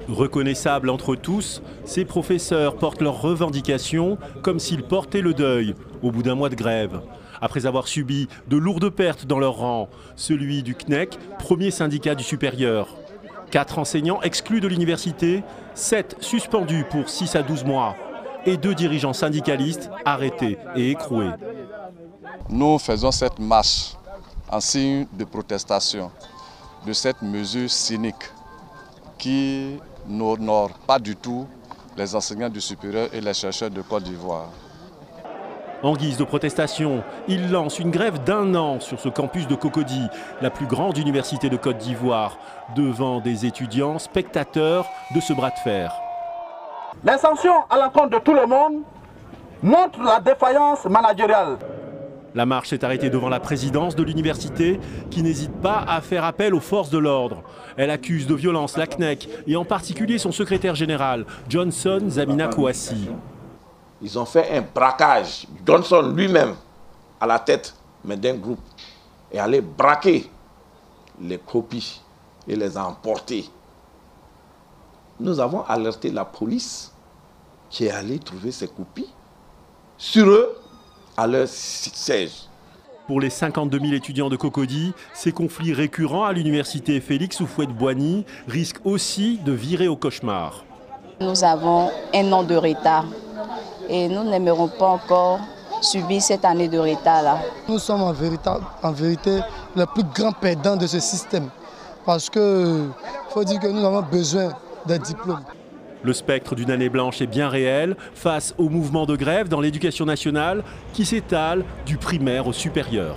Reconnaissables entre tous, ces professeurs portent leurs revendications comme s'ils portaient le deuil au bout d'un mois de grève. Après avoir subi de lourdes pertes dans leur rang, celui du CNEC, premier syndicat du supérieur. 4 enseignants exclus de l'université, 7 suspendus pour 6 à 12 mois et 2 dirigeants syndicalistes arrêtés et écroués. Nous faisons cette marche en signe de protestation de cette mesure cynique qui n'honore pas du tout les enseignants du supérieur et les chercheurs de Côte d'Ivoire. En guise de protestation, il lance une grève d'1 an sur ce campus de Cocody, la plus grande université de Côte d'Ivoire, devant des étudiants spectateurs de ce bras de fer. Les sanctions à l'encontre de tout le monde montrent la défaillance managériale. La marche s'est arrêtée devant la présidence de l'université qui n'hésite pas à faire appel aux forces de l'ordre. Elle accuse de violence la CNEC et en particulier son secrétaire général, Johnson Zamina Kouassi. Ils ont fait un braquage, Johnson lui-même à la tête d'un groupe, et allé braquer les copies et les emporter. Nous avons alerté la police qui est allée trouver ces copies sur eux à leur siège. Pour les 52 000 étudiants de Cocody, ces conflits récurrents à l'université Félix Houphouët-Boigny risquent aussi de virer au cauchemar. Nous avons un an de retard et nous n'aimerons pas encore subir cette année de retard-là. Nous sommes en vérité les plus grands perdants de ce système parce qu'il faut dire que nous avons besoin d'un diplôme. Le spectre d'une année blanche est bien réel face au mouvement de grève dans l'éducation nationale qui s'étale du primaire au supérieur.